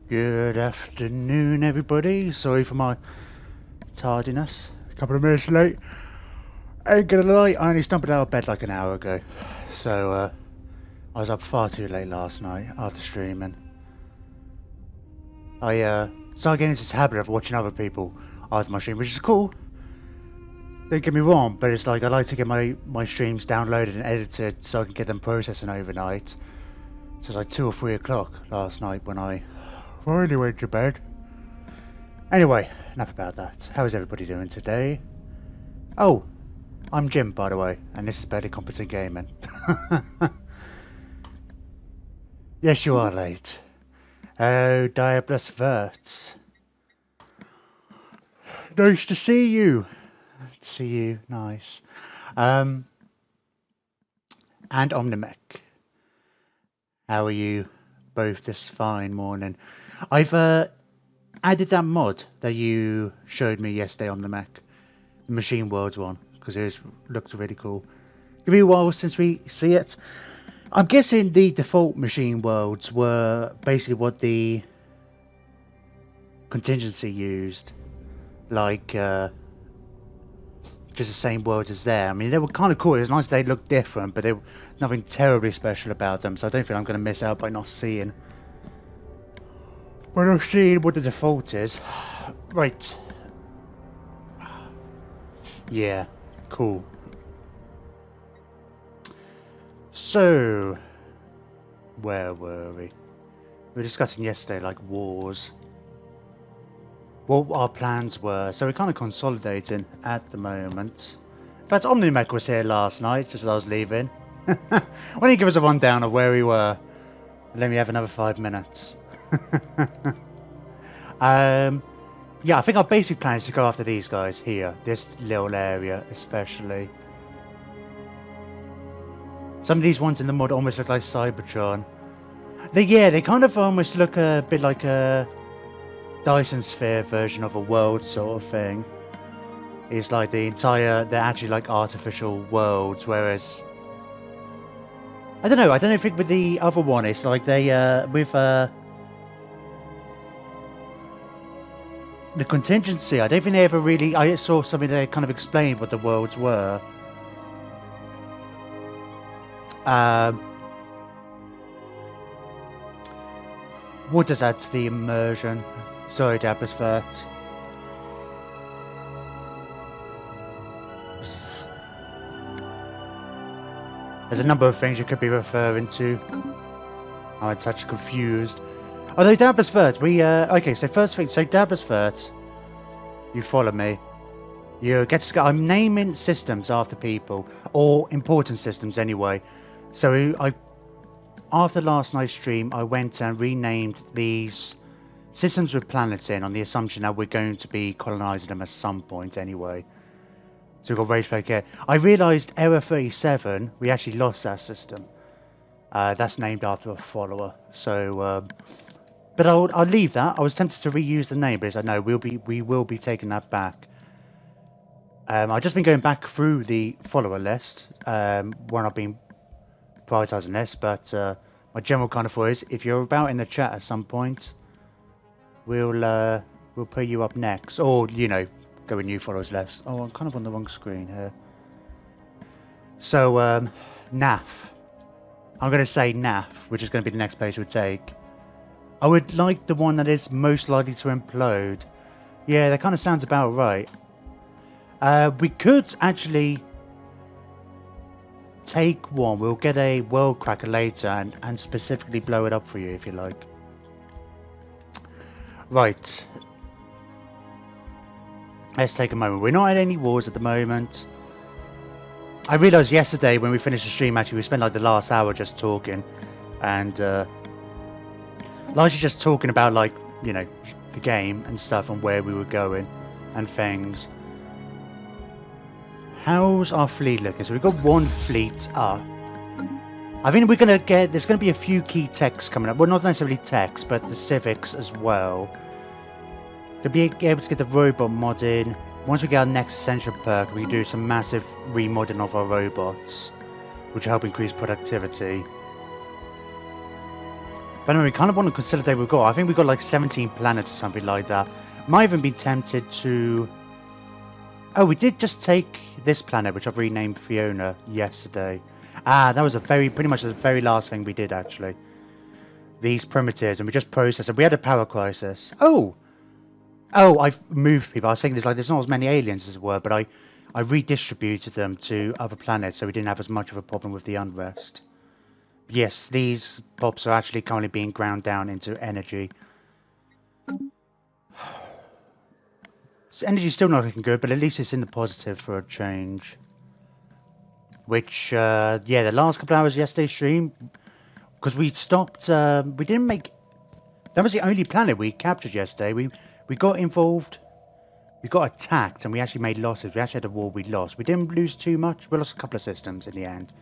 Good afternoon, everybody. Sorry for my tardiness. A couple of minutes late. Ain't gonna lie, I only stumbled out of bed like an hour ago. So, I was up far too late last night after streaming. I started getting into this habit of watching other people after my stream, which is cool. Don't get me wrong, but it's like I like to get my streams downloaded and edited so I can get them processing overnight. So it's like 2 or 3 o'clock last night when I finally went to bed. Anyway, enough about that. How is everybody doing today? Oh, I'm Jim, by the way, and this is Barely Competent Gaming. Yes, you are late. Oh, Diabolus Vert. Nice to see you. See you, nice. And Omnimech. How are you both this fine morning? I've added that mod that you showed me yesterday on the Mac, the Machine Worlds one, because it looked really cool. It'll be a while since we see it. I'm guessing the default Machine Worlds were basically what the contingency used, like just the same worlds as there. I mean, they were kind of cool. It was nice they looked different, but there was nothing terribly special about them, so I don't think I'm going to miss out by not seeing. We're not seeing what the default is. Right. Yeah, cool. So, where were we? We were discussing yesterday, like, wars. What our plans were. So we're kind of consolidating at the moment. In fact, Omnimech was here last night, just as I was leaving. Why don't you give us a rundown of where we were? Let me have another 5 minutes. Yeah, I think our basic plan is to go after these guys here, this little area especially. Some of these ones in the mud almost look like Cybertron. They kind of almost look a bit like a Dyson Sphere version of a world sort of thing. It's like they're actually like artificial worlds, whereas I don't know if with the other one it's like they with the contingency, I don't think they ever really... I saw something that kind of explained what the worlds were. What does add to the immersion? Sorry, Dabbers Vert. There's a number of things you could be referring to. I'm a touch confused. Although Dabbers Vert, we okay. So first thing, so Dabbers Vert, you follow me. You get to. I'm naming systems after people, or important systems anyway. So after last night's stream, I went and renamed these systems with planets in on the assumption that we're going to be colonizing them at some point anyway. So we've got Rageplay here. I realised Error 37, we actually lost that system. That's named after a follower. So, but I'll leave that. I was tempted to reuse the name, but it's like, no, we will be taking that back. I've just been going back through the follower list when I've been prioritising this, but my general kind of thought is, if you're about in the chat at some point, we'll put you up next, or you know, go with new followers left. Oh, I'm kind of on the wrong screen here. So NAF, I'm going to say NAF, which is going to be the next place we take. I would like the one that is most likely to implode. Yeah, that kind of sounds about right. We could actually take one. We'll get a world cracker later and specifically blow it up for you if you like. Right. Let's take a moment. We're not at any wars at the moment. I realised yesterday when we finished the stream, actually, we spent like the last hour just talking. And largely just talking about, like, you know, the game and stuff and where we were going and things. How's our fleet looking? So we've got one fleet up. I think we're going to get... There's going to be a few key techs coming up. Well, not necessarily techs, but the civics as well. To be able to get the robot mod in. Once we get our next essential perk, we can do some massive remodding of our robots, which will help increase productivity. But anyway, we kind of want to consolidate what we've got. I think we've got like 17 planets or something like that. Might even be tempted to... Oh, we did just take this planet, which I've renamed Fiona, yesterday. Ah, that was pretty much the very last thing we did, actually. These primitives, and we just processed it. We had a power crisis. Oh, I've moved people. I was thinking there's not as many aliens as there were, but I redistributed them to other planets, so we didn't have as much of a problem with the unrest. Yes, these pops are actually currently being ground down into energy. So energy's still not looking good, but at least it's in the positive for a change. Which, yeah, the last couple hours of yesterday's stream, because we stopped, we didn't make... That was the only planet we captured yesterday. We got involved, we got attacked, and we actually made losses. We actually had a war we lost. We didn't lose too much. We lost a couple of systems in the end.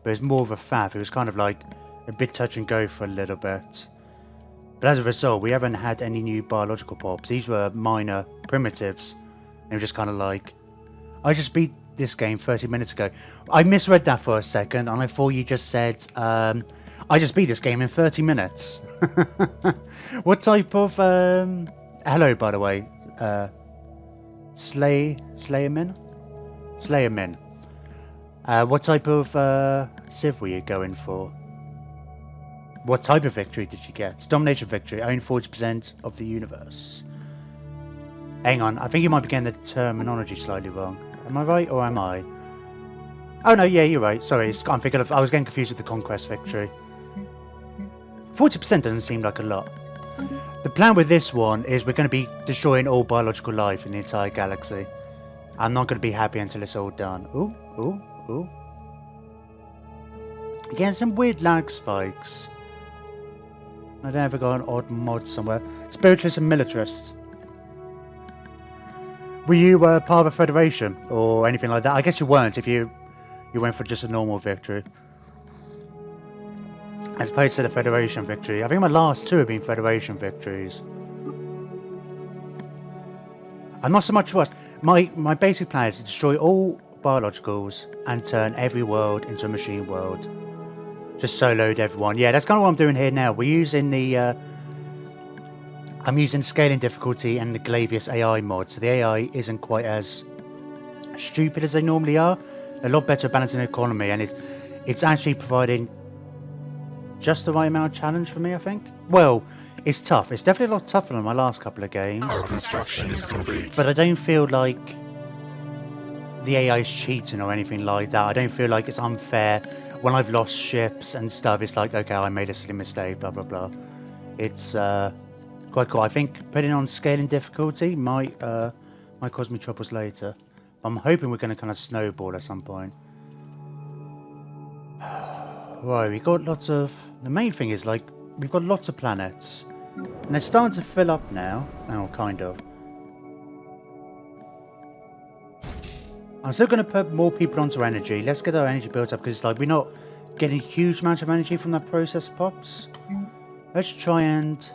But it was more of a faff. It was kind of like a bit touch and go for a little bit. But as a result, we haven't had any new biological pops. These were minor primitives. And it was just kind of like... I just beat this game 30 minutes ago. I misread that for a second, and I thought you just said... I just beat this game in 30 minutes. What type of... Hello, by the way. Slayermin? Slayermin. What type of civ were you going for? What type of victory did you get? Domination victory. Own 40% of the universe. Hang on. I think you might be getting the terminology slightly wrong. Am I right, or am I? Oh, no. Yeah, you're right. Sorry. I'm thinking of... I was getting confused with the conquest victory. 40% doesn't seem like a lot. The plan with this one is we're going to be destroying all biological life in the entire galaxy. I'm not going to be happy until it's all done. Ooh, ooh, ooh. Getting some weird lag spikes. I don't ever got an odd mod somewhere. Spiritualist and militarist. Were you part of a federation or anything like that? I guess you weren't if you went for just a normal victory. As opposed to the Federation victory. I think my last two have been Federation victories. I'm not so much fussed. My basic plan is to destroy all biologicals and turn every world into a machine world. Just soloed everyone. Yeah, that's kind of what I'm doing here now. We're using the... I'm using scaling difficulty and the Glavius AI mod. So the AI isn't quite as stupid as they normally are. A lot better at balancing the economy, and it's actually providing just the right amount of challenge for me, I think. Well, it's tough. It's definitely a lot tougher than my last couple of games. Our construction is complete. But I don't feel like the AI is cheating or anything like that. I don't feel like it's unfair. When I've lost ships and stuff, it's like, okay, I made a silly mistake, blah, blah, blah. It's quite cool. I think putting on scaling difficulty might cause me troubles later. I'm hoping we're going to kind of snowball at some point. Right, we got lots of... The main thing is, like, we've got lots of planets. And they're starting to fill up now. Oh, kind of. I'm still going to put more people onto energy. Let's get our energy built up, because it's like we're not getting huge amounts of energy from that process pops. Let's try and...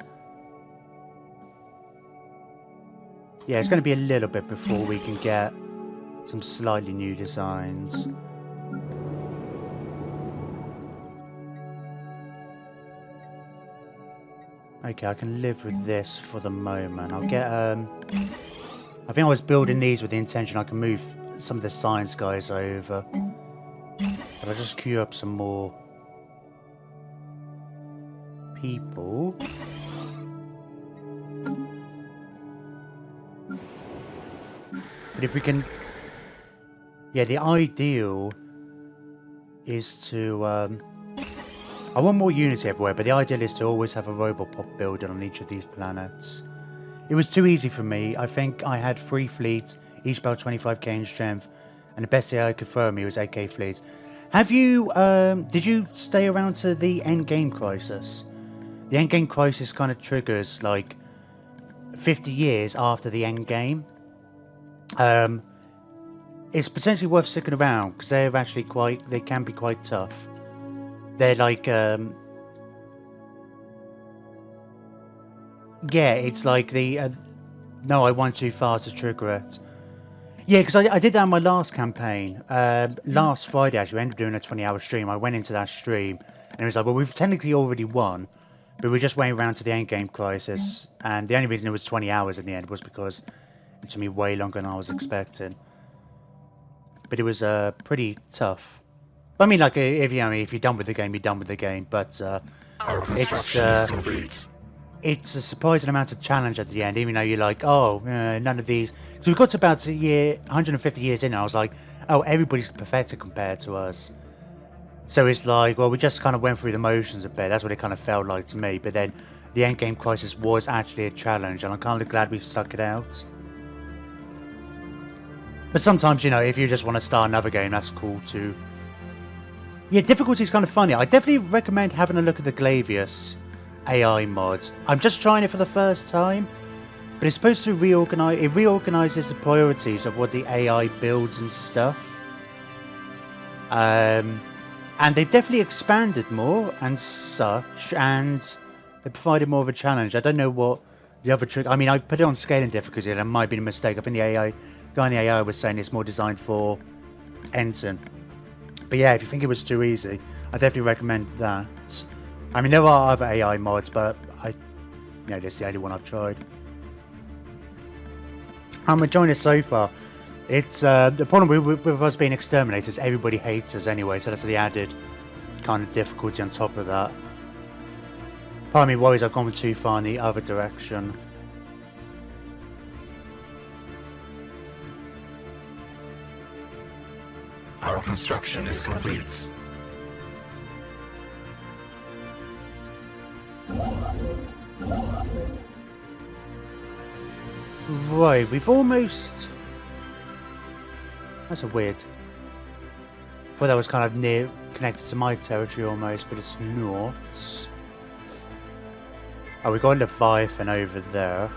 Yeah, it's going to be a little bit before we can get some slightly new designs. Okay, I can live with this for the moment. I'll get, I think I was building these with the intention I can move some of the science guys over. But I'll just queue up some more people. But if we can... Yeah, the ideal is to... I want more unity everywhere, but the ideal is to always have a robot pop building on each of these planets. It was too easy for me. I think I had 3 fleets, each about 25k in strength, and the best AI could throw me was 8k fleets. Have you, did you stay around to the endgame crisis? The endgame crisis kind of triggers, like, 50 years after the endgame. It's potentially worth sticking around, because they're actually quite, they can be quite tough. They're like, yeah, it's like the, no, I went too far to trigger it. Yeah, because I did that on my last campaign. Last Friday, actually, we ended up doing a 20-hour stream. I went into that stream, and it was like, well, we've technically already won, But we just went around to the endgame crisis, and the only reason it was 20 hours in the end was because it took me way longer than I was expecting. But it was pretty tough. I mean, like, if you're done with the game, you're done with the game. But it's a surprising amount of challenge at the end, even though you're like, oh, none of these. So we got to about 150 years in, and I was like, oh, everybody's perfected compared to us. So it's like, well, we just kind of went through the motions a bit. That's what it kind of felt like to me. But then the endgame crisis was actually a challenge, and I'm kind of glad we stuck it out. But sometimes, you know, if you just want to start another game, that's cool too. Yeah, difficulty is kind of funny. I definitely recommend having a look at the Glavius AI mod. I'm just trying it for the first time, but it's supposed to reorganize. It reorganizes the priorities of what the AI builds and stuff. And they've definitely expanded more and such, and they provided more of a challenge. I don't know what the other trick. I mean, I put it on scaling difficulty, and it might have been a mistake. I think the guy in the AI was saying it's more designed for Ensign. But yeah, if you think it was too easy, I definitely recommend that. I mean, there are other AI mods, but this is the only one I've tried. I'm enjoying it so far. It's the problem with us being exterminators, everybody hates us anyway, so that's the added kind of difficulty on top of that. Part of me worries I've gone too far in the other direction. Our construction is complete. Right, we've almost... That's a weird... I thought that was kind of near, connected to my territory almost, but it's not. Oh, we got a Leviathan over there.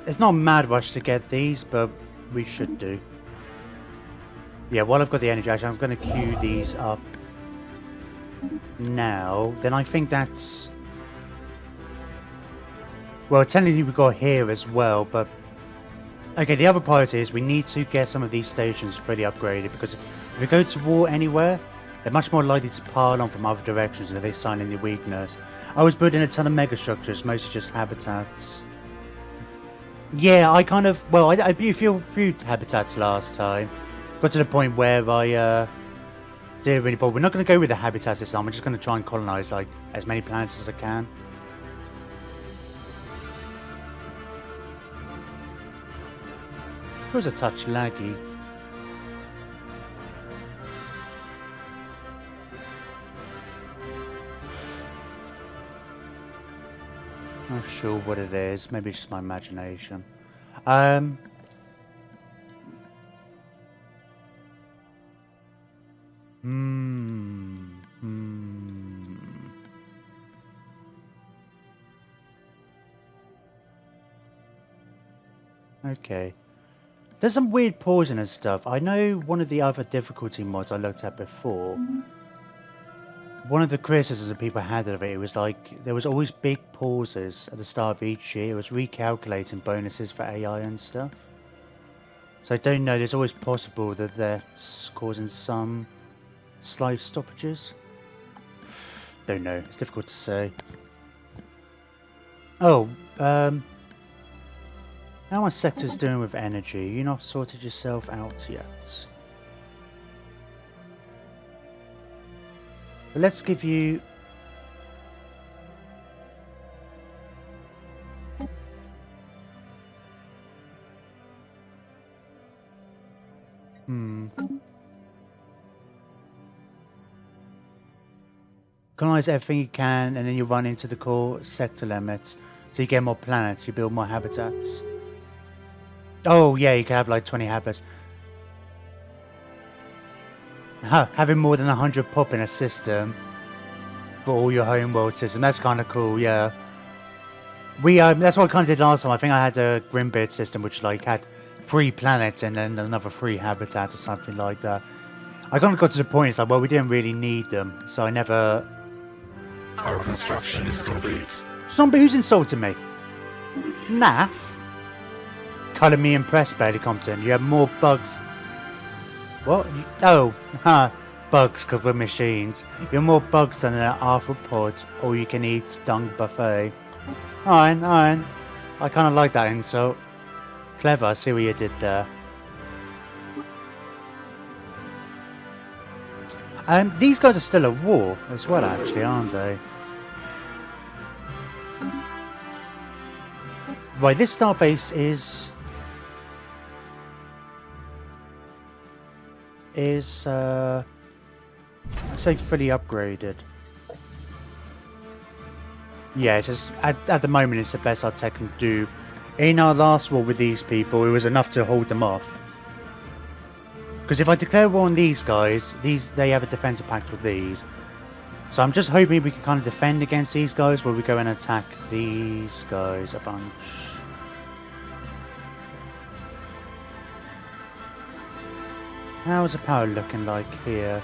It's not a mad rush to get these, but we should do. Yeah, while I've got the energy, actually, I'm going to queue these up now. Then I think that's... Well, technically we've got here as well, but... Okay, the other priority is we need to get some of these stations fully upgraded, because if we go to war anywhere, they're much more likely to pile on from other directions if they sign any weakness. I was building a ton of megastructures, mostly just habitats. Yeah, I kind of... Well, I built a few habitats last time. Got to the point where I didn't really bother. We're not going to go with the habitats this time. We're just going to try and colonize like as many planets as I can. It was a touch laggy. Not sure what it is. Maybe it's just my imagination. Okay. There's some weird pausing and stuff. I know one of the other difficulty mods I looked at before. One of the criticisms that people had of it was like there was always big pauses at the start of each year. It was recalculating bonuses for AI and stuff. So I don't know. There's always possible that that's causing some slight stoppages. Don't know. It's difficult to say. Oh, how are sectors doing with energy? You not sorted yourself out yet? But let's give you... Colonize everything you can, and then you run into the core sector limits. So you get more planets, you build more habitats. Oh yeah, you can have like 20 habitats. Having more than 100 pop in a system for all your home world system, that's kind of cool, yeah. We that's what I kind of did last time. I think I had a Grimbeard system which like had 3 planets and then another 3 habitats or something like that. I kind of got to the point, it's like, well, we didn't really need them, so I never... Our construction is complete. Zombie, who's insulting me? Naff? Colour me impressed, barely competent. You have more bugs. What? Oh, huh. bugs because we're machines. You're more bugs than an arthropod all you can eat dung buffet. Alright. I kind of like that insult. Clever, I see what you did there. These guys are still at war as well, actually, aren't they? Right, this starbase is say fully upgraded. Yeah, it's just, at the moment it's the best our tech can do. In our last war with these people, it was enough to hold them off. Because if I declare war on these guys, they have a defensive pact with these. So I'm just hoping we can kind of defend against these guys while we go and attack these guys a bunch. How's the power looking like here?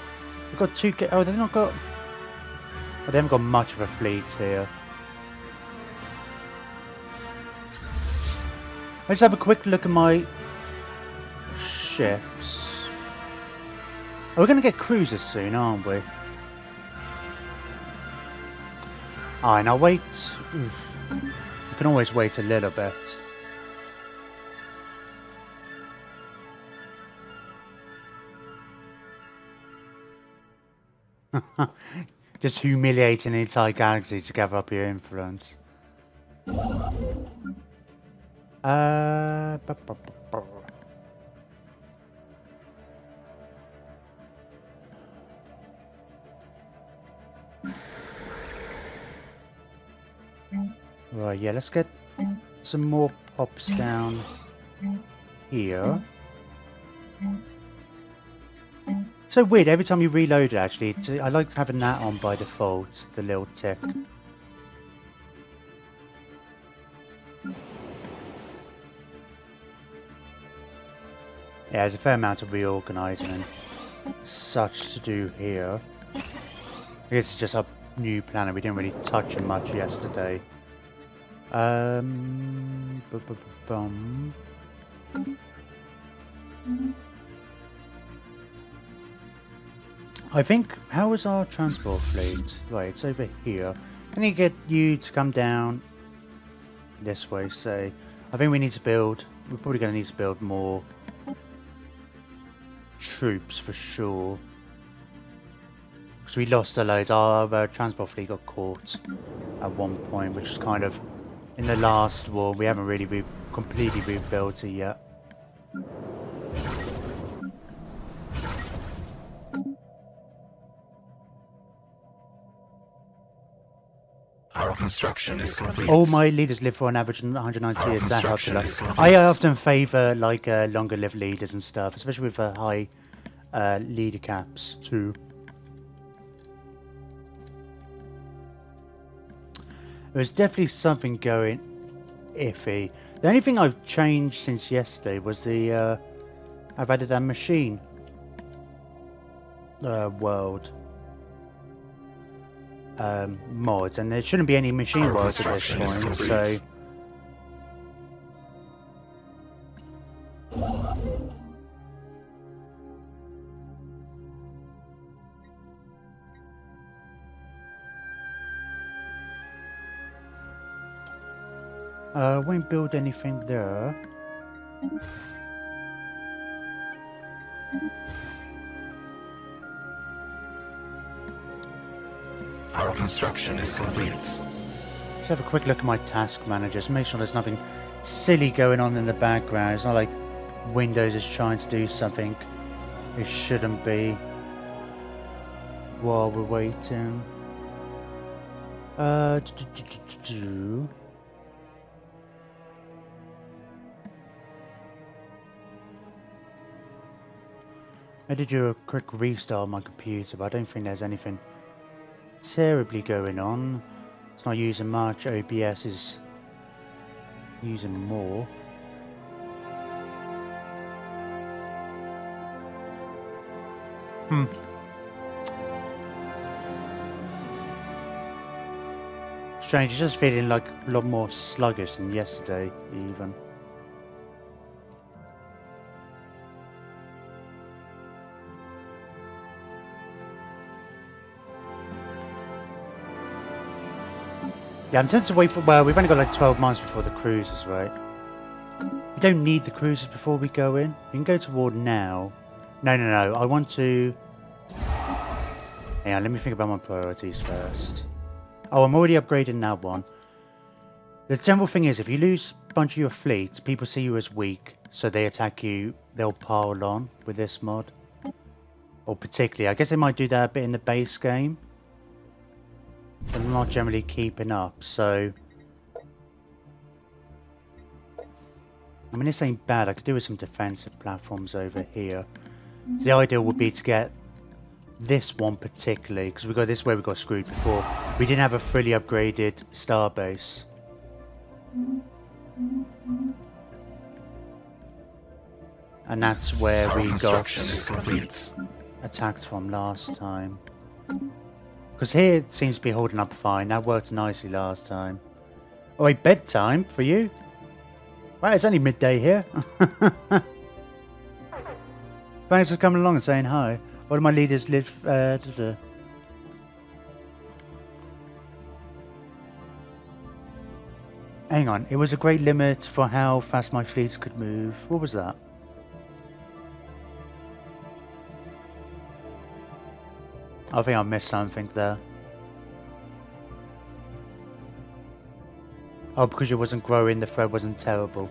We've got two... Oh, they've not got... Oh, they haven't got much of a fleet here. Let's have a quick look at my ships. Oh, we're going to get cruisers soon, aren't we? Alright, now wait. Oof. We can always wait a little bit. Just humiliating the entire galaxy to gather up your influence. Right, yeah, let's get some more pops down here. So weird, every time you reload it actually, I like having that on by default, the little tick. Yeah, there's a fair amount of reorganising and such to do here. I guess it's just our new planet, we didn't really touch it much yesterday. I think, how is our transport fleet? Right, it's over here. I need to get you to come down this way, say. I think we need to build, we're probably going to need to build more troops for sure. Because we lost a load, our transport fleet got caught at one point, which is kind of, in the last war, we haven't really completely rebuilt it yet. Our construction is complete. All my leaders live for an average of 190 years. That helps a lot. I often favour like longer lived leaders and stuff, especially with high leader caps too. There's definitely something going iffy. The only thing I've changed since yesterday was the I've added that machine world mods, and there shouldn't be any machine worlds at this point, so won't build anything there. Our construction is complete. Let's have a quick look at my task managers. Make sure there's nothing silly going on in the background. It's not like Windows is trying to do something it shouldn't be while we're waiting. I did do a quick restart on my computer, but I don't think there's anything terribly going on. It's not using much. OBS is using more. Strange, it's just feeling like a lot more sluggish than yesterday even. Yeah, I'm tempted to wait for... Well, we've only got like 12 months before the cruises, right? We don't need the cruises before we go in. We can go to war now. No. I want to... Hang on, let me think about my priorities first. Oh, I'm already upgrading that one. The general thing is, if you lose a bunch of your fleet, people see you as weak, so they attack you, they'll pile on with this mod. Or particularly, I guess they might do that a bit in the base game. But I'm not generally keeping up, so... I mean, this ain't bad. I could do with some defensive platforms over here. So the ideal would be to get this one particularly, because we got this way we got screwed before. We didn't have a fully upgraded starbase. And that's where we got attacked from last time. Because here it seems to be holding up fine. That worked nicely last time. Oh wait, bedtime for you? Right, it's only midday here. Thanks for coming along and saying hi. One of my leaders live... Hang on, it was a great limit for how fast my fleets could move. What was that? I think I missed something there. Oh, because it wasn't growing, the thread wasn't terrible.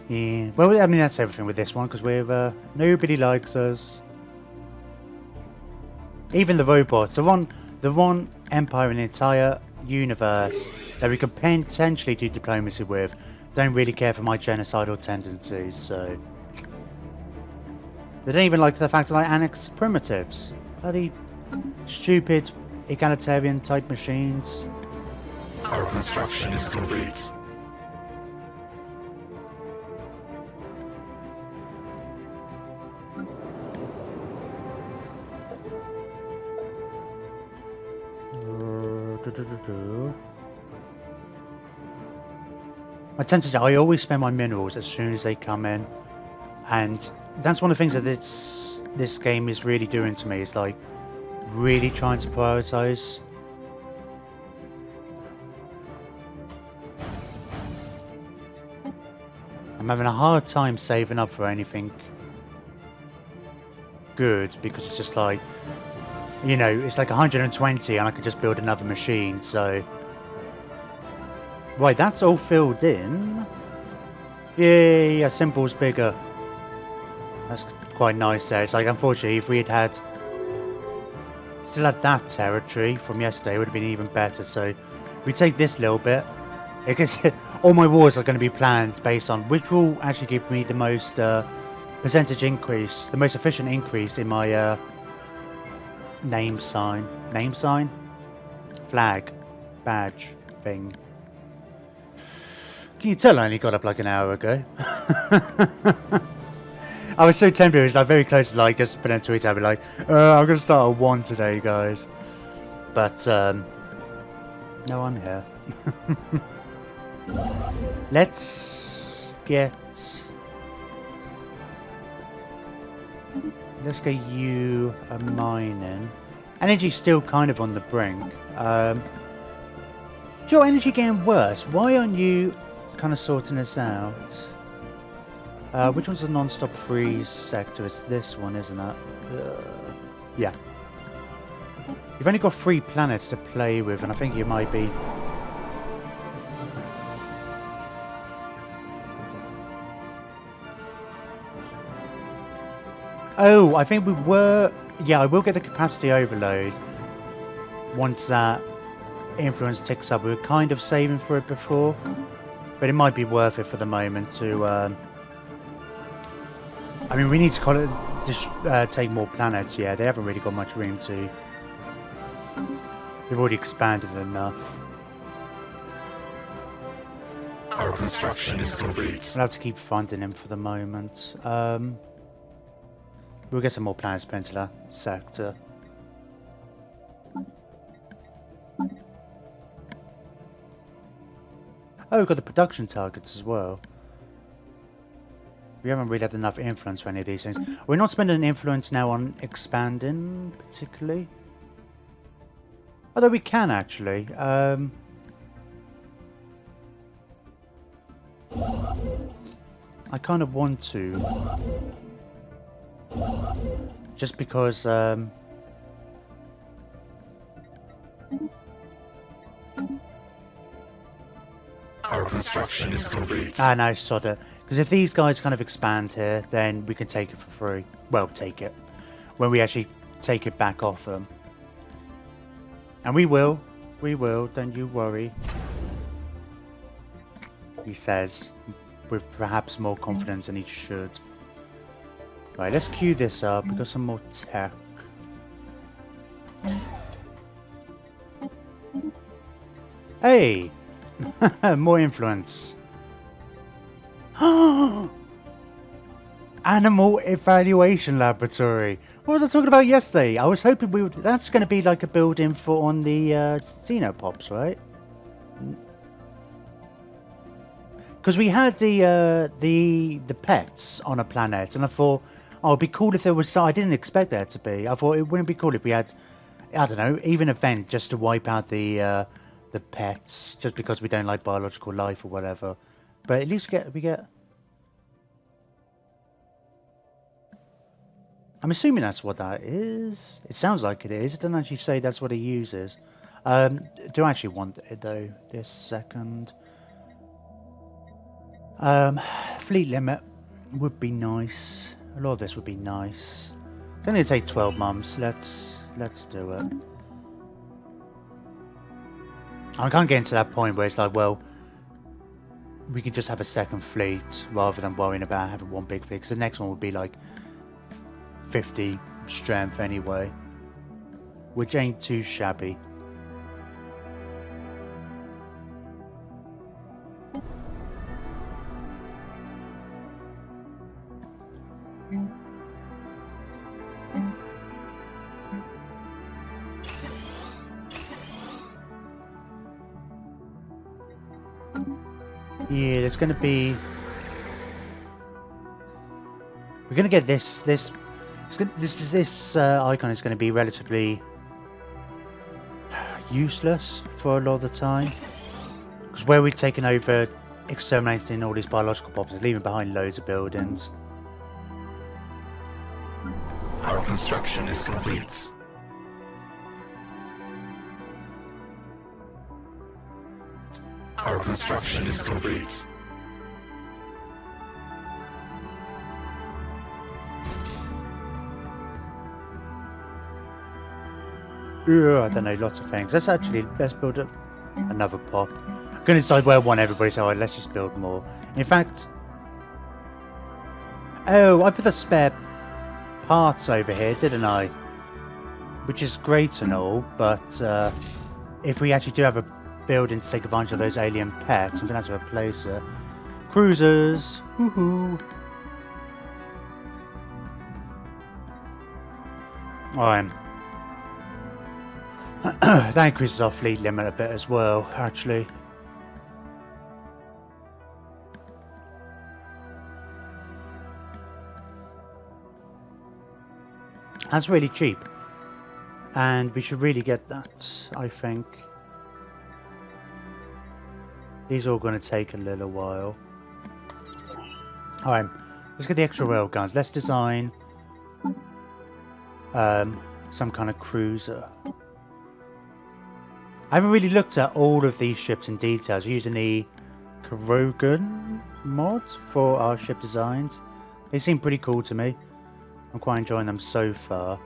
Yeah, well, I mean, that's everything with this one, because we're, nobody likes us. Even the robots, the one empire in the entire universe that we can potentially do diplomacy with, don't really care for my genocidal tendencies, so... They don't even like the fact that I annex primitives. Bloody stupid egalitarian type machines. Our construction is complete. I always spend my minerals as soon as they come in, and that's one of the things that this game is really doing to me. It's like really trying to prioritize. I'm having a hard time saving up for anything good because it's just like, you know, it's like 120 and I could just build another machine, so... Right, that's all filled in. Yeah, symbol's bigger. That's quite nice there. It's like, unfortunately, if we had still had that territory from yesterday, it would have been even better. So we take this little bit. Because all my wars are going to be planned based on which will actually give me the most percentage increase, the most efficient increase in my name sign, flag, badge thing. Can you tell I only got up like an hour ago? I was so tempted, it was like very close to like just putting a tweet out, be like, I'm going to start at 1 today, guys. But, no, I'm here. Let's get you a mining. Energy's still kind of on the brink. Your energy getting worse. Why aren't you kind of sorting this out? Which one's the non-stop freeze sector? It's this one, isn't it? Yeah. You've only got 3 planets to play with, and I think you might be... Oh, I think we were... Yeah, I will get the capacity overload once that influence ticks up. We were kind of saving for it before, but it might be worth it for the moment to... I mean, we need to call it, just take more planets. Yeah, they haven't really got much room to... We've already expanded enough. Our construction is complete. We'll have to keep funding him for the moment. We'll get some more planets put into that sector. Oh, we've got the production targets as well. We haven't really had enough influence for any of these things. We're not spending influence now on expanding, particularly. Although we can actually. I kind of want to. Just because... Our construction is complete. Ah, no, sod it. Because if these guys kind of expand here, then we can take it for free. Well, take it. When we actually take it back off them. And we will. We will, don't you worry. He says, with perhaps more confidence than he should. Right, let's queue this up. We've got some more tech. Hey! More influence. Animal evaluation laboratory. What was I talking about yesterday? I was hoping we would. That's going to be like a building for on the Xenopops, right? Because we had the pets on a planet, and I thought, oh, it'd be cool if there was. I didn't expect there to be. I thought it wouldn't be cool if we had, I don't know, even an event just to wipe out the pets, just because we don't like biological life or whatever. But at least we get. I'm assuming that's what that is. It sounds like it is. It doesn't actually say that's what he uses. Do I actually want it though? This second. Fleet limit would be nice. A lot of this would be nice. It's only take 12 months. Let's do it. I can't get into that point where it's like, well, we can just have a second fleet rather than worrying about having one big fleet. Because the next one would be like 50 strength anyway, which ain't too shabby. Yeah, there's going to be. We're going to get this icon is going to be relatively useless for a lot of the time, because where we've taken over exterminating all these biological populations, leaving behind loads of buildings. Our construction is complete. Our construction is complete. I don't know, lots of things. Let's build up another pop. I'm going to decide where I want everybody, so let's just build more. In fact, oh, I put the spare parts over here, didn't I? Which is great and all, but if we actually do have a building to take advantage of those alien pets, I'm going to have to replace it. Cruisers! Woohoo! Alright. That increases our fleet limit a bit as well, actually. That's really cheap. And we should really get that, I think. These are all going to take a little while. Alright, let's get the extra rail guns. Let's design some kind of cruiser. I haven't really looked at all of these ships in details. We're using the Krogan mod for our ship designs. They seem pretty cool to me. I'm quite enjoying them so far.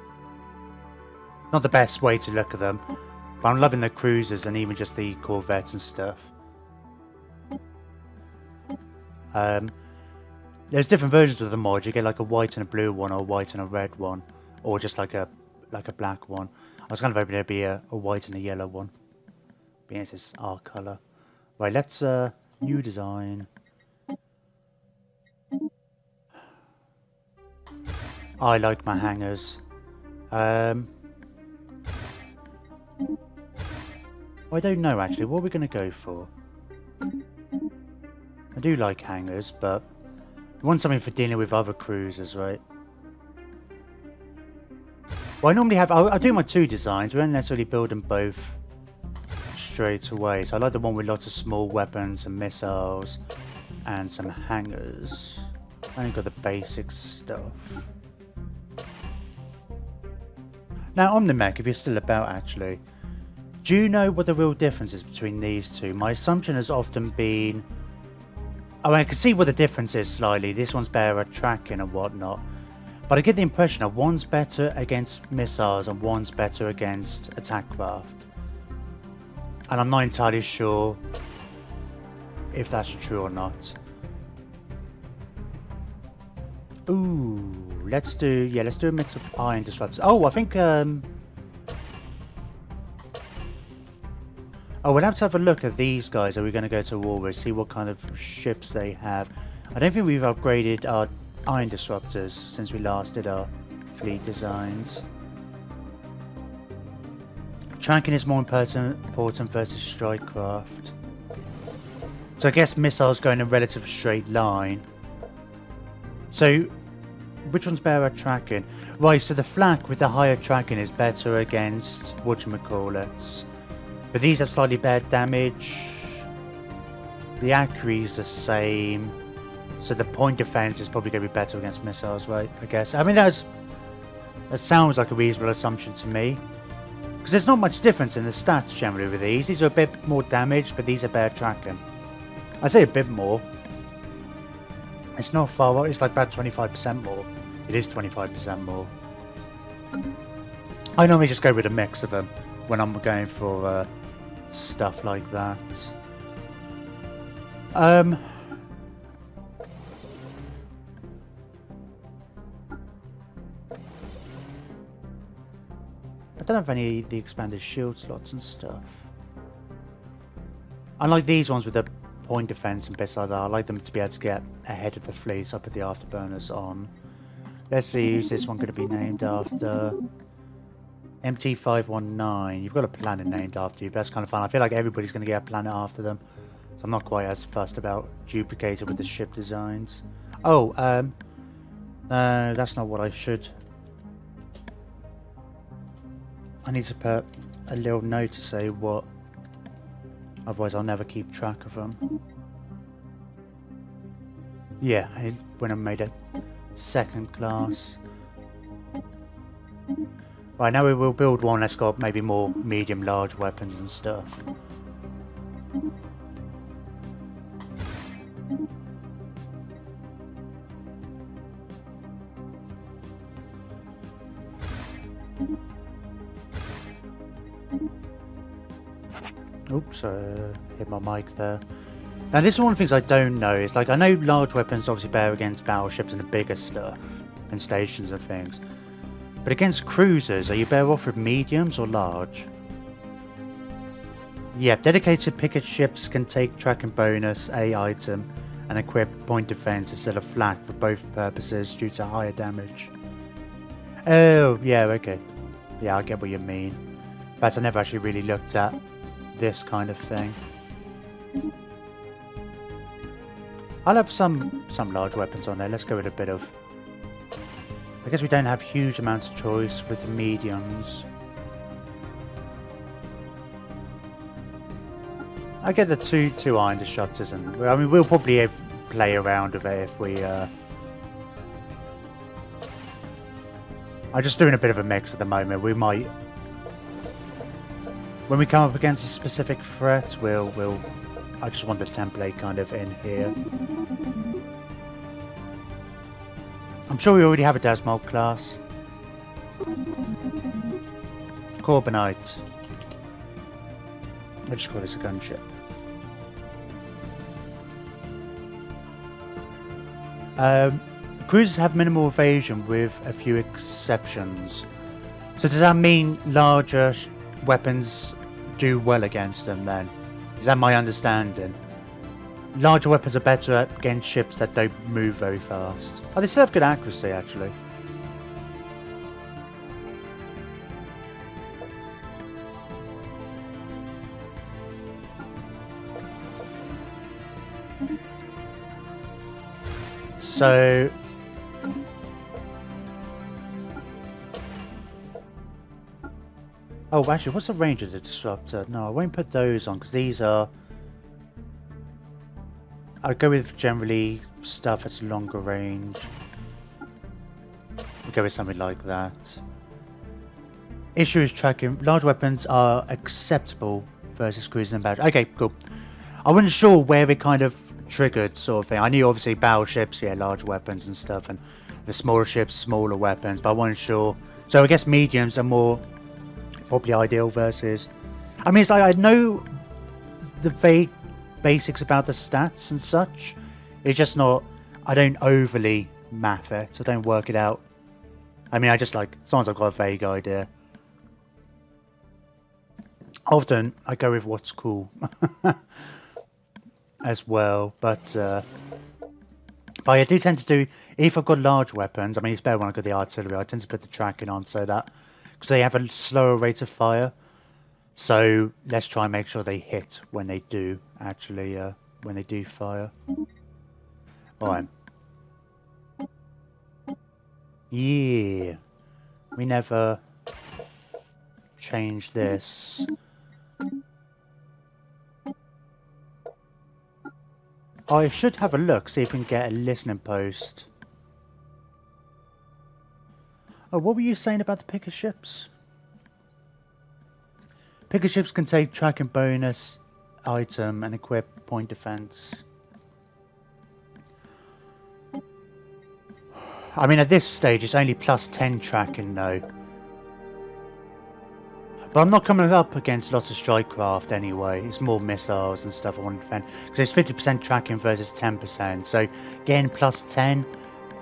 Not the best way to look at them, but I'm loving the cruisers and even just the corvettes and stuff. There's different versions of the mod. You get like a white and a blue one, or a white and a red one, or just like a black one. I was kind of hoping there'd be a white and a yellow one, being this is our colour. Right, let's new design. I like my hangers. I don't know actually. What are we going to go for? I do like hangers, but we want something for dealing with other cruisers, right? Well, I normally have... I'll do my 2 designs. We don't necessarily build them both straight away. So I like the one with lots of small weapons and missiles and some hangars. I only got the basic stuff. Now, Omnimech, if you're still about, actually, do you know what the real difference is between these two? My assumption has often been... I mean, I can see what the difference is slightly. This one's better at tracking and whatnot. But I get the impression that one's better against missiles and one's better against attack craft. And I'm not entirely sure if that's true or not. Ooh, let's do a mix of iron disruptors. Oh, I think oh, we'll have to have a look at these guys that we're going to go to war with, see what kind of ships they have. I don't think we've upgraded our iron disruptors since we last did our fleet designs. Tracking is more important versus strike craft. So I guess missiles go in a relative straight line. So, which one's better at tracking? Right, so the flak with the higher tracking is better against whatchamacallits. But these have slightly better damage. The accuracy is the same. So the point defense is probably going to be better against missiles, right? I guess. I mean, that sounds like a reasonable assumption to me. Because there's not much difference in the stats generally with these. These are a bit more damage, but these are better tracking. I say a bit more. It's not far away. It's like about 25% more. It is 25% more. I normally just go with a mix of them when I'm going for stuff like that. I don't have any of the expanded shield slots and stuff. Unlike these ones with the point defense and bits like that, I like them to be able to get ahead of the fleet, so I put the afterburners on. Let's see, who's this one going to be named after? MT519. You've got a planet named after you, but that's kind of fun. I feel like everybody's going to get a planet after them, so I'm not quite as fussed about duplicating with the ship designs. Oh, that's not what I should. I need to put a little note to say what, otherwise I'll never keep track of them. Yeah, when I made it second class. Right, now we will build one that's got maybe more medium large weapons and stuff. Oops, hit my mic there. Now this is one of the things I don't know, is like, I know large weapons obviously bear against battleships and the bigger stuff, and stations and things. But against cruisers, are you better off with mediums or large? Yeah, dedicated picket ships can take tracking bonus, A item, and equip point defense instead of flak for both purposes due to higher damage. Oh, yeah, okay. Yeah, I get what you mean. But I never actually really looked at this kind of thing. I'll have some large weapons on there. Let's go with a bit of... I guess we don't have huge amounts of choice with the mediums. I get the two iron disruptors, and I mean we'll probably play around with it if we. I'm just doing a bit of a mix at the moment. We might, when we come up against a specific threat, we'll. I just want the template kind of in here. I'm sure we already have a Dasmol class. Corbinite. I'll just call this a gunship. Cruisers have minimal evasion with a few exceptions. So does that mean larger weapons do well against them then? Is that my understanding? Larger weapons are better against ships that don't move very fast. Oh, they still have good accuracy actually. So Oh, actually, what's the range of the disruptor? No, I won't put those on because these are. I'll go with generally stuff that's longer range. We'll go with something like that. Issue is tracking. Large weapons are acceptable versus cruising and battleships. Okay, cool. I wasn't sure where it kind of triggered, sort of thing. I knew obviously battleships, yeah, large weapons and stuff, and the smaller ships, smaller weapons, but I wasn't sure. So I guess mediums are more probably ideal versus. I mean, it's like I know the vague basics about the stats and such. It's just not. I don't overly math it. I don't work it out. I mean, I just like sometimes I've got a vague idea. Often I go with what's cool as well, but I do tend to do, if I've got large weapons, I mean it's better when I've got the artillery, I tend to put the tracking on so that, because they have a slower rate of fire, so let's try and make sure they hit when they do actually, when they do fire. Alright. Yeah. We never change this. I should have a look, see if we can get a listening post. Oh, what were you saying about the picker ships? Picker ships can take tracking bonus item and equip point defense. I mean, at this stage, it's only plus 10 tracking though. But I'm not coming up against lots of strike craft anyway. It's more missiles and stuff I want to defend. Because it's 50% tracking versus 10%. So getting plus 10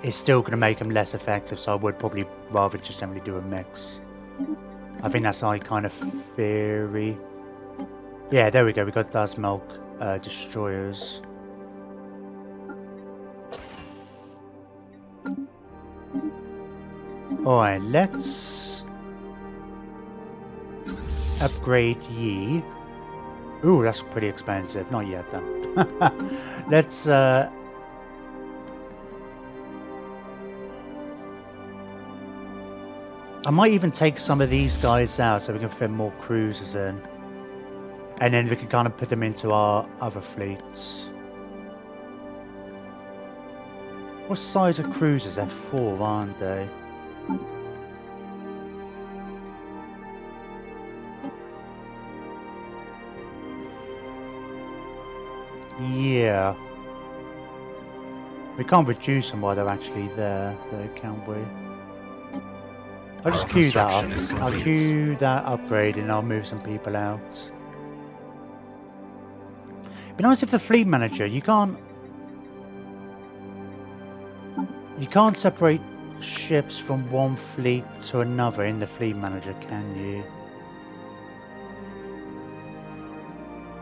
is still going to make them less effective. So I would probably rather just generally do a mix. I think that's my kind of theory. Yeah, there we go. We got Dasmilk destroyers. Alright, let's upgrade ye. Ooh, that's pretty expensive. Not yet then. Let's I might even take some of these guys out so we can fit more cruisers in. And then we can kind of put them into our other fleets. What size of cruisers? They're 4, aren't they? Yeah. We can't reduce them while they're actually there, though, can we? I'll just queue that up. I'll queue that upgrade and I'll move some people out. It'd be nice if the fleet manager, you can't separate ships from one fleet to another in the fleet manager, can you?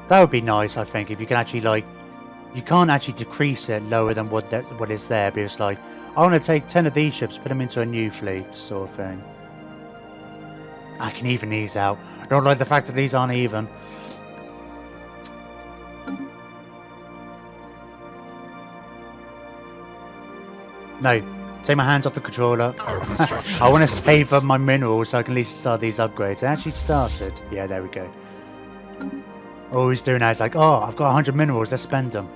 That would be nice, I think, if you can actually, like, you can't actually decrease it lower than what is there, but it's like, I want to take 10 of these ships, put them into a new fleet, sort of thing. I can even these out. I don't like the fact that these aren't even. No, take my hands off the controller. I want to save up my minerals so I can at least start these upgrades. They actually started. Yeah, there we go. All he's doing now is like, oh, I've got 100 minerals, let's spend them.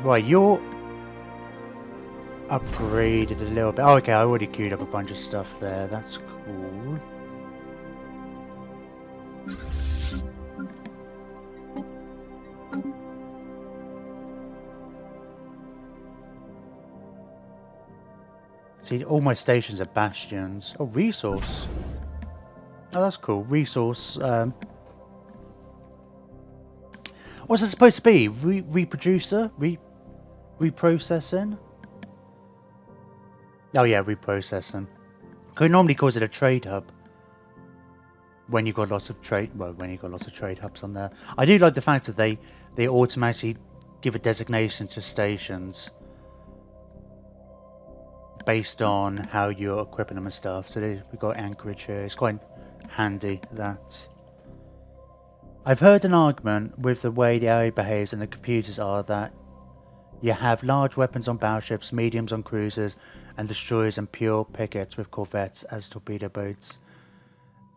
Right, you're upgraded a little bit. Oh, okay, I already queued up a bunch of stuff there. That's cool. See, all my stations are bastions. Oh, resource. Oh, that's cool. Resource. What's it supposed to be? Reproducer? Reprocessing? Oh yeah, reprocessing. Because it normally calls it a trade hub. When you've got lots of trade, well, when you've got lots of trade hubs on there. I do like the fact that they automatically give a designation to stations based on how you're equipping them and stuff. So we've got Anchorage here. It's quite handy, that. I've heard an argument with the way the AI behaves and the computers are that You have large weapons on battleships, mediums on cruisers, and destroyers and pure pickets with corvettes as torpedo boats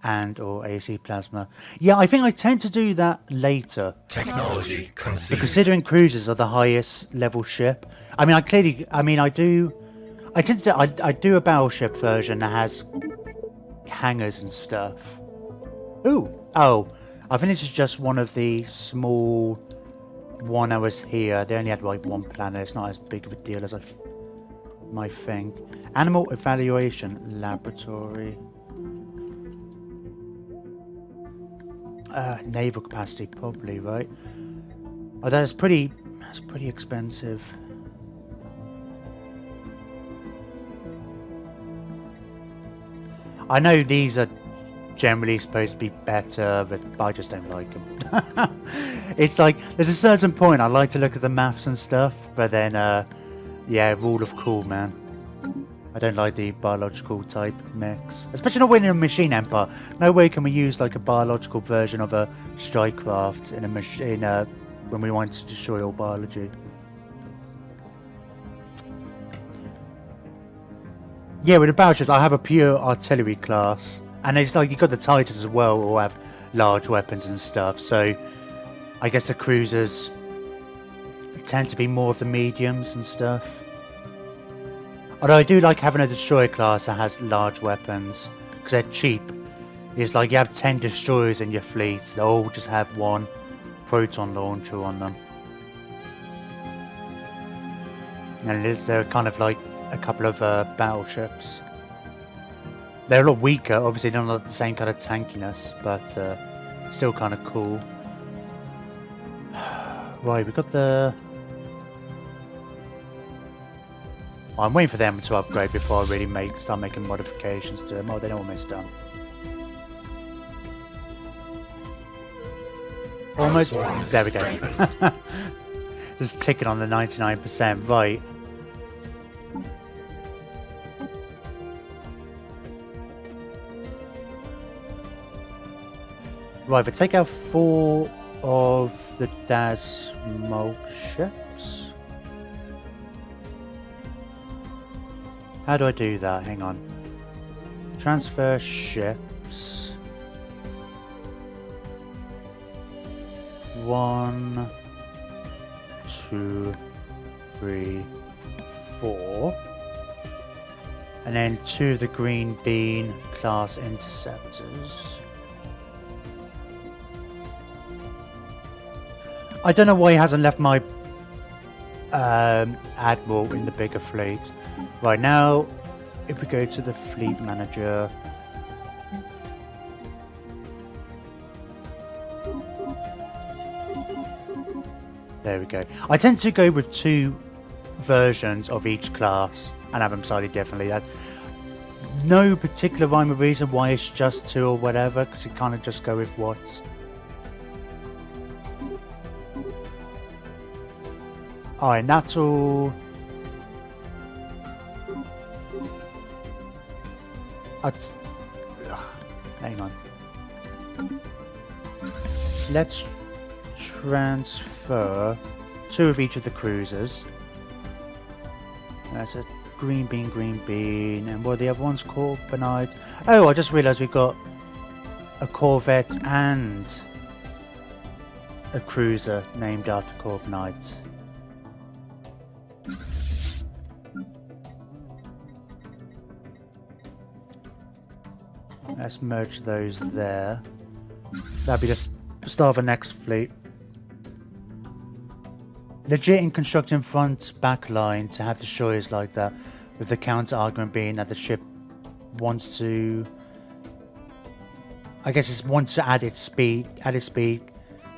and or AC plasma. Yeah, I think I tend to do that later. Technology conceived. Considering cruisers are the highest level ship. I mean, I do a battleship version that has hangars and stuff. Ooh, oh, I think this is just one of the small one I was here. They only had like one planet. It's not as big of a deal as I might think. Animal Evaluation Laboratory. Naval capacity, probably, right? Oh, that's pretty expensive. I know these are generally supposed to be better, but I just don't like them. It's like, there's a certain point I like to look at the maths and stuff, but then, yeah, rule of cool, man. I don't like the biological type mix. Especially not when in a machine empire. No way can we use like a biological version of a strike craft in a machine when we want to destroy all biology. Yeah, with the battleships, I have a pure artillery class. And it's like, you've got the Titans as well, who have large weapons and stuff. So, I guess the cruisers tend to be more of the mediums and stuff. Although I do like having a destroyer class that has large weapons, because they're cheap. It's like you have 10 destroyers in your fleet, they all just have one proton launcher on them. And they're kind of like a couple of battleships. They're a lot weaker, obviously they're not the same kind of tankiness, but still kind of cool. Right, we've got the... I'm waiting for them to upgrade before I really start making modifications to them. Oh, they're almost done. Almost. There we go. Just ticking on the 99%. Right. Right, but take out 4 of the DAS smoke ships. How do I do that? Hang on. Transfer ships. 1, 2, 3, 4. And then 2 of the green bean class interceptors. I don't know why he hasn't left my admiral in the bigger fleet. Right now, if we go to the fleet manager, there we go. I tend to go with 2 versions of each class and have them slightly differently. No particular rhyme or reason why it's just 2 or whatever, because you kind of just go with what's... Alright, that's all... Hang on. Let's transfer 2 of each of the cruisers. That's a green bean, and what are the other ones called? Benide. Oh, I just realised we've got a corvette and a cruiser named after Corbinites. Let's merge those there. That'll be the start of the next fleet. Legit in constructing front back line to have destroyers like that, with the counter argument being that the ship wants to, I guess it wants to add its speed,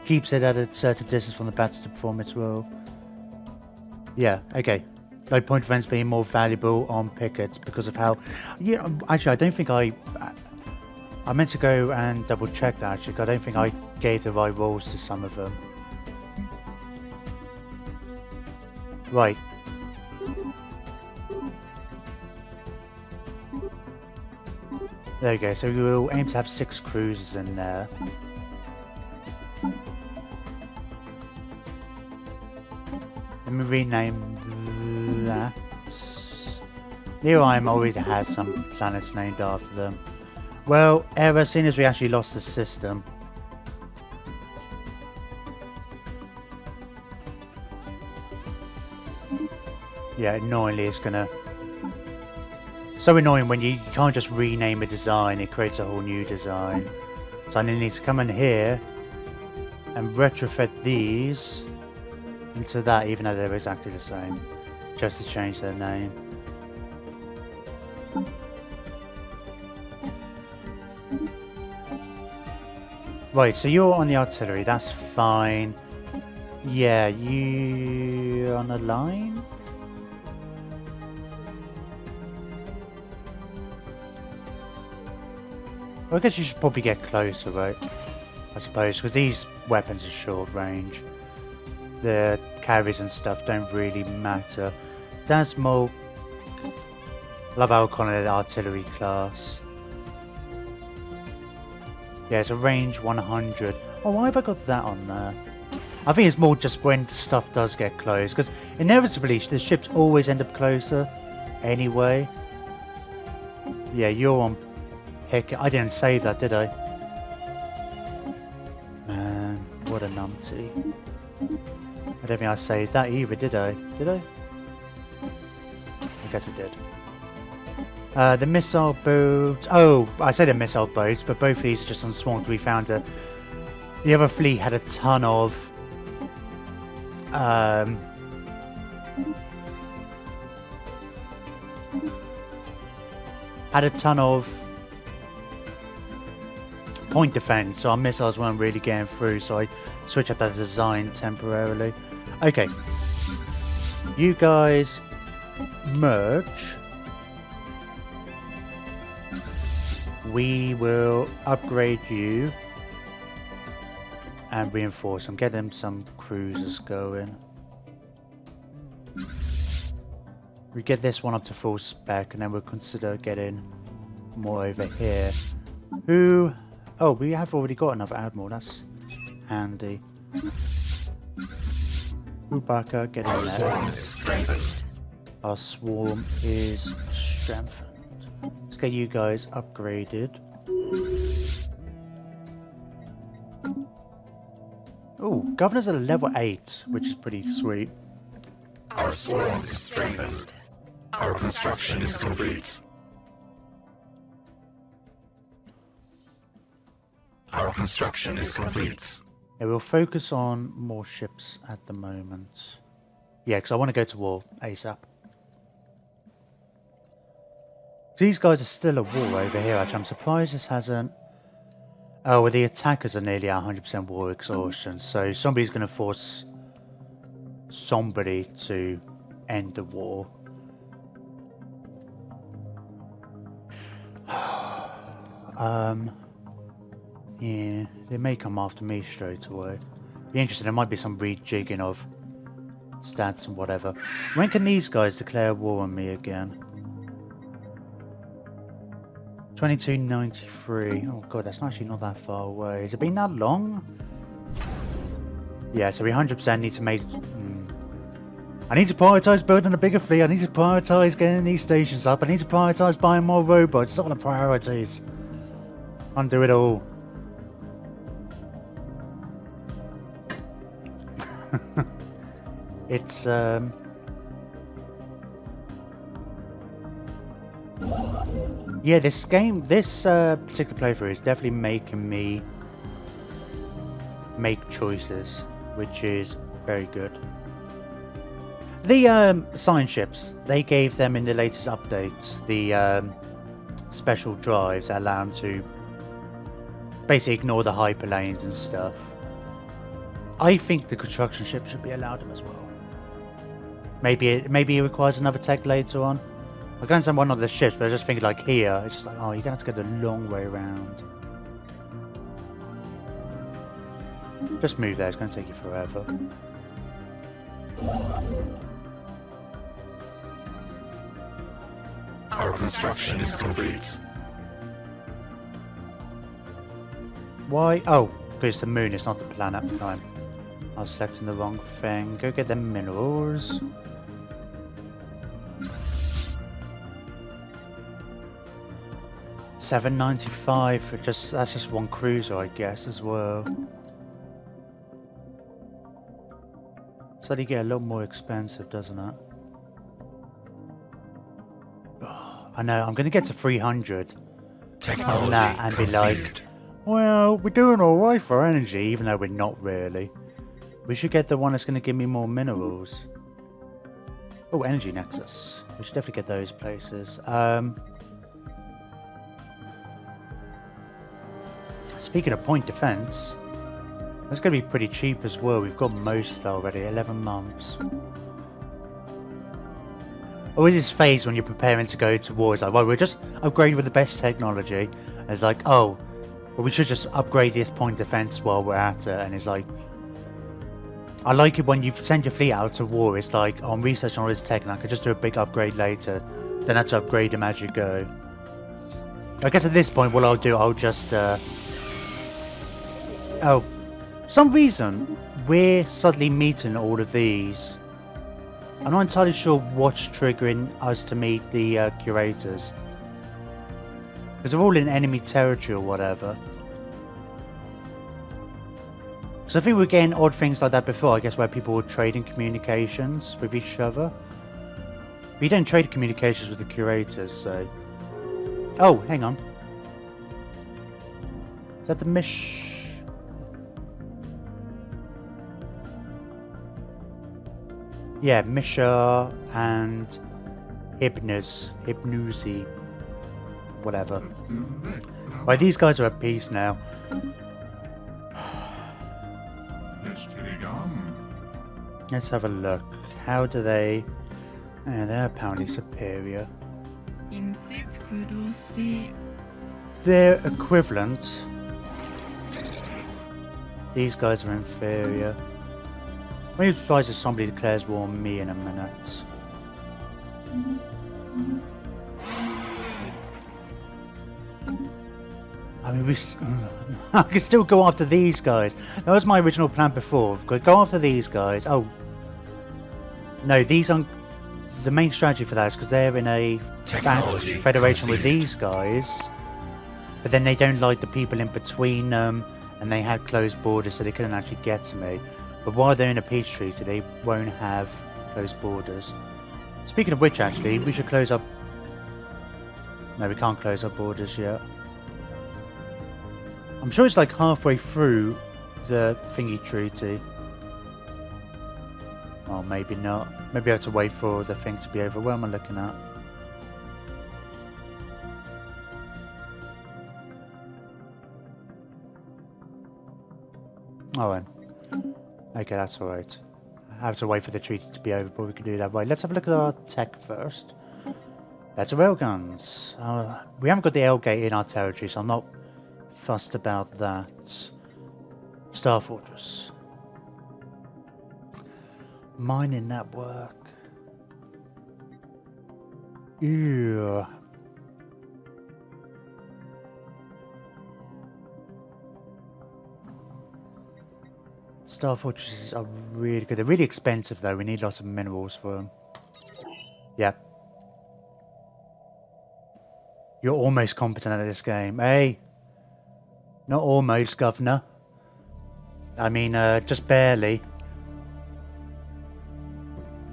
keeps it at a certain distance from the battle to perform its role. Yeah, okay. Like point defense being more valuable on pickets because of how, yeah, actually I don't think I meant to go and double check that actually, because I don't think I gave the right rolls to some of them. Right. There we go, so we will aim to have 6 cruisers in there. Let me rename that. Neoime already has some planets named after them. Well, error, seeing as we actually lost the system. Yeah, annoyingly it's gonna... So annoying when you can't just rename a design, it creates a whole new design. So I need to come in here and retrofit these into that, even though they're exactly the same, just to change their name. Right, so you're on the artillery, that's fine. Yeah, you on a line? Well, I guess you should probably get closer, right? I suppose, because these weapons are short range. The carries and stuff don't really matter. That's more... love how I call it artillery class. Yeah, it's a range 100. Oh, why have I got that on there? I think it's more just when stuff does get close, because inevitably the ships always end up closer anyway. Yeah, you're on pick. I didn't save that, did I? Man, what a numpty. I don't think I saved that either, did I? Did I? I guess I did. The missile boats. Oh, I said the missile boats, but both of these are just on swarms. We found the other fleet had a ton of point defense, so our missiles weren't really getting through, so I switched up that design temporarily. Okay, you guys merge. We will upgrade you and reinforce them. Get them some cruisers going. We get this one up to full spec, and then we'll consider getting more over here. Who? Oh, we have already got another admiral. That's handy. Ubaka, get in there. Our swarm is strengthened. Let's get you guys upgraded. Oh, Governor's at a level 8, which is pretty sweet. Our swarm is strengthened. Our construction is complete. Our construction is complete. Yeah, we'll focus on more ships at the moment. Yeah, because I want to go to war ASAP. These guys are still at war over here, actually. I'm surprised this hasn't... Oh, well, the attackers are nearly at 100% war exhaustion, so somebody's going to force somebody to end the war. Yeah, they may come after me straight away. Be interesting, there might be some rejigging of stats and whatever. When can these guys declare war on me again? 2293. Oh god, that's actually not that far away. Has it been that long? Yeah, so we 100% need to make... I need to prioritise building a bigger fleet. I need to prioritise getting these stations up. I need to prioritise buying more robots. It's all the priorities. Undo it all. It's yeah, this game, this particular playthrough is definitely making me make choices, which is very good. The science ships, they gave them in the latest updates the special drives that allow them to basically ignore the hyperlanes and stuff. I think the construction ship should be allowed them as well. Maybe it requires another tech later on. I can understand one of the ships, but I just think like here, it's just like, oh, you're gonna have to go the long way around. Just move there, it's gonna take you forever. Our construction is complete. Why? Oh, because it's the moon, it's not the planet. Time. I was selecting the wrong thing. Go get them minerals. $7.95 for that's just one cruiser, I guess, as well. So they get a lot more expensive, doesn't it? Oh, I know. I'm gonna get to 300 on that and be like, well, we're doing all right for energy, even though we're not really. We should get the one that's gonna give me more minerals. Oh, energy nexus. We should definitely get those places. Speaking of point defense, that's going to be pretty cheap as well. We've got most already, 11 months. Always this phase when you're preparing to go to war, it's like, well, we'll just upgrade with the best technology. And it's like, oh, well, we should just upgrade this point defense while we're at it. And it's like, I like it when you send your fleet out to war. It's like, oh, I'm researching all this tech and I could just do a big upgrade later. Then have to upgrade them as you go. I guess at this point, what I'll do, I'll just... Oh, for some reason, we're suddenly meeting all of these. I'm not entirely sure what's triggering us to meet the curators. Because they're all in enemy territory or whatever. So I think we're getting odd things like that before, I guess, where people were trading communications with each other. We don't trade communications with the curators, so... Oh, hang on. Is that the Yeah, Misha and Hypnusi, whatever. Right, these guys are at peace now. Let's have a look. How do they... Yeah, they're apparently superior. They're equivalent. These guys are inferior. I'm really surprised if somebody declares war on me in a minute. I mean, I can still go after these guys. That was my original plan before. Go after these guys. Oh. No, these aren't... The main strategy for that is because they're in a federation with these guys. But then they don't like the people in between them. And they had closed borders, so they couldn't actually get to me. But while they're in a peace treaty, they won't have closed borders. Speaking of which, actually, we should close up... No, we can't close our borders yet. I'm sure it's like halfway through the thingy treaty. Well, maybe not. Maybe I have to wait for the thing to be over. Where am I looking at? Oh, well. Okay, that's alright. I have to wait for the treaty to be over, but we can do that. Right, let's have a look at our tech first. Better railguns. We haven't got the L gate in our territory, so I'm not fussed about that. Star Fortress. Mining network. Yeah. Star Fortresses are really good. They're really expensive though. We need lots of minerals for them. Yep. You're almost competent at this game. Hey! Not almost, Governor. I mean, just barely.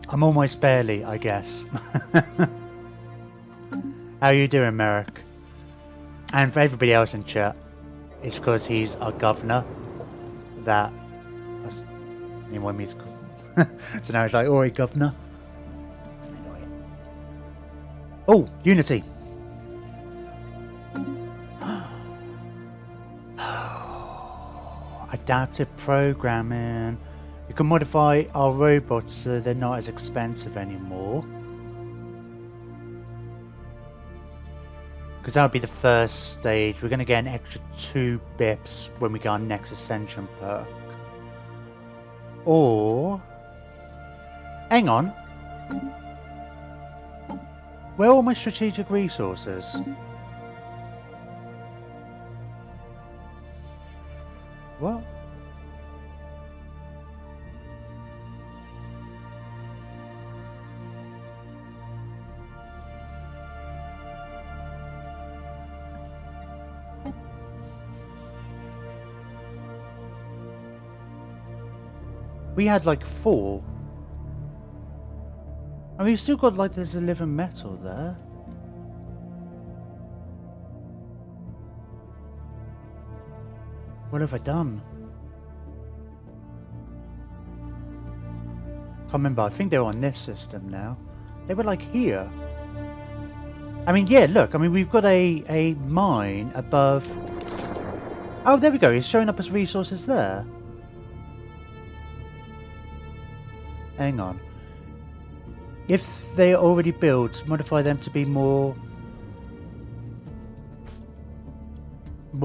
I'm almost barely, I guess. How you doing, Merrick? And for everybody else in chat, it's because he's our governor that he wanted me to call. So now it's like, alright, governor. Oh, Unity. Adaptive programming. We can modify our robots so they're not as expensive anymore. Because that would be the first stage. We're going to get an extra 2 bips when we get our next Ascension perk. Or... Hang on. Where are all my strategic resources? What? We had like 4. And we've still got like there's a living metal there. What have I done? Can't remember. I think they're on this system now. They were like here. I mean, yeah, look. I mean, we've got a mine above. Oh, there we go. It's showing up as resources there. Hang on. If they're already built, modify them to be more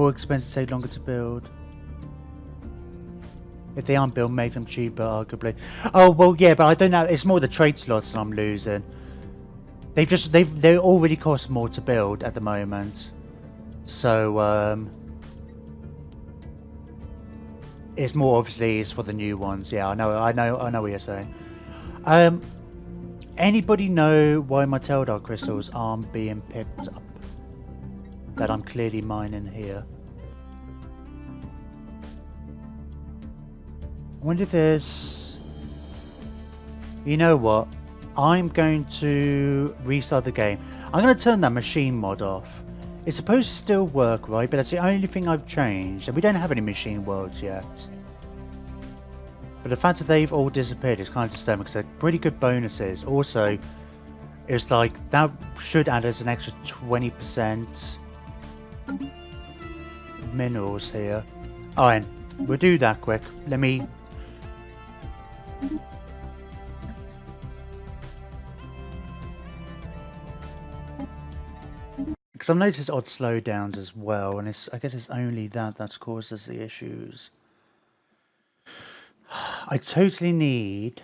expensive, take longer to build. If they aren't built, make them cheaper, arguably. Oh well, yeah, but I don't know. It's more the trade slots that I'm losing. They already cost more to build at the moment, so it's more obviously it's for the new ones. Yeah, I know what you're saying. Anybody know why my Teldar crystals aren't being picked up? That I'm clearly mining here. I wonder if there's... You know what? I'm going to restart the game. I'm going to turn that machine mod off. It's supposed to still work, right? But that's the only thing I've changed. And we don't have any machine worlds yet. But the fact that they've all disappeared is kind of disturbing because they're pretty good bonuses. Also, it's like that should add us an extra 20% minerals here. Alright, we'll do that quick. Let me... Because I've noticed odd slowdowns as well, and I guess it's only that's caused us the issues. I totally need...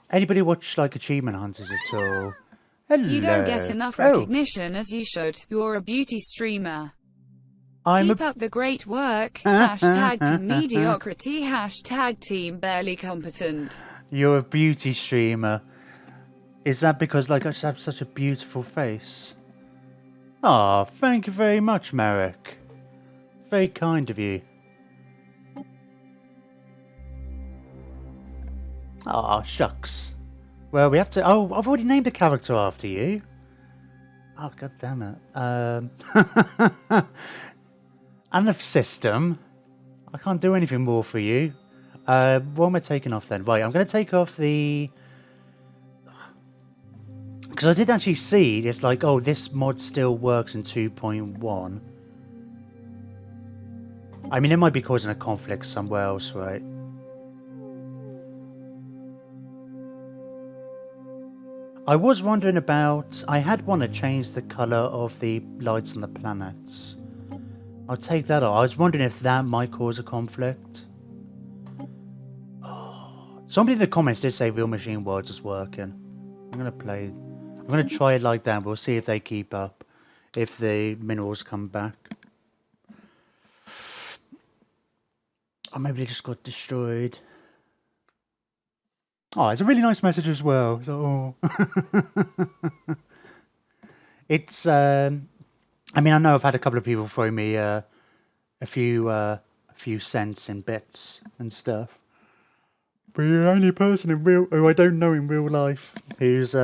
Anybody watch like Achievement Hunters at all? Hello. You don't get enough recognition as you should. You're a beauty streamer. Keep up the great work. Hashtag team mediocrity. Hashtag team barely competent. You're a beauty streamer. Is that because like I just have such a beautiful face? Ah, oh, thank you very much, Merrick. Very kind of you. Ah, oh, shucks. Well, we have to... Oh, I've already named a character after you. Oh, god damn it. And the system. I can't do anything more for you. What am I taking off then? Right, I'm going to take off the... Because I did actually see, it's like, oh, this mod still works in 2.1. I mean, it might be causing a conflict somewhere else, right? I was wondering about... I had one to change the colour of the lights on the planets. I'll take that off. I was wondering if that might cause a conflict. Oh, somebody in the comments did say Real Machine Worlds is working. I'm going to try it like that. We'll see if they keep up. If the minerals come back. Or maybe they just got destroyed. Oh, it's a really nice message as well. So, oh. It's, I mean, I know I've had a couple of people throw me a few cents in bits and stuff. But you're the only person who I don't know in real life who's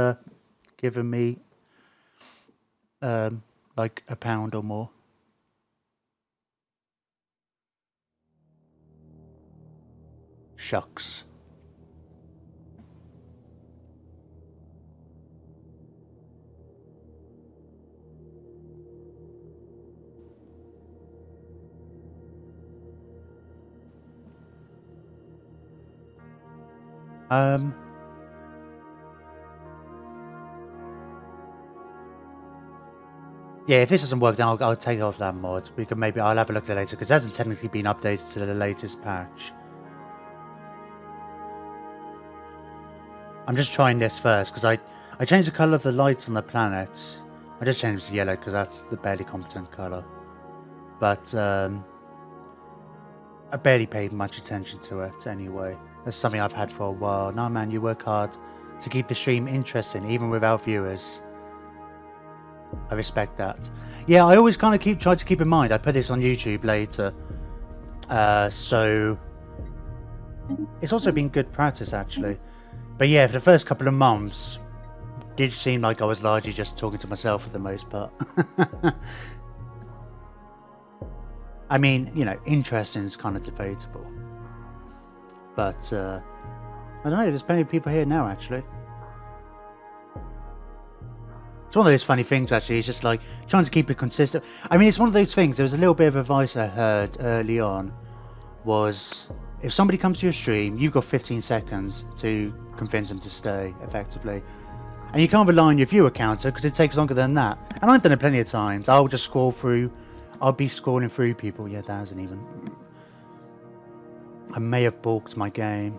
given me like £1 or more. Shucks. Yeah, if this doesn't work, then I'll take off that mod. I'll have a look at it later because it hasn't technically been updated to the latest patch. I'm just trying this first because I changed the colour of the lights on the planets. I just changed it to yellow because that's the barely competent colour. But I barely paid much attention to it anyway. That's something I've had for a while. Nah, man, you work hard to keep the stream interesting, even without viewers. I respect that. Yeah, I always kind of try to keep in mind. I put this on YouTube later, so it's also been good practice actually. But yeah, for the first couple of months, it did seem like I was largely just talking to myself for the most part. I mean, you know, interesting is kind of debatable. But, I don't know, there's plenty of people here now, actually. It's one of those funny things, actually. It's just like trying to keep it consistent. I mean, it's one of those things. There was a little bit of advice I heard early on. Was if somebody comes to your stream, you've got 15 seconds to convince them to stay, effectively. And you can't rely on your viewer counter because it takes longer than that. And I've done it plenty of times. I'll just scroll through. I'll be scrolling through people. Yeah, that hasn't even. I may have balked my game.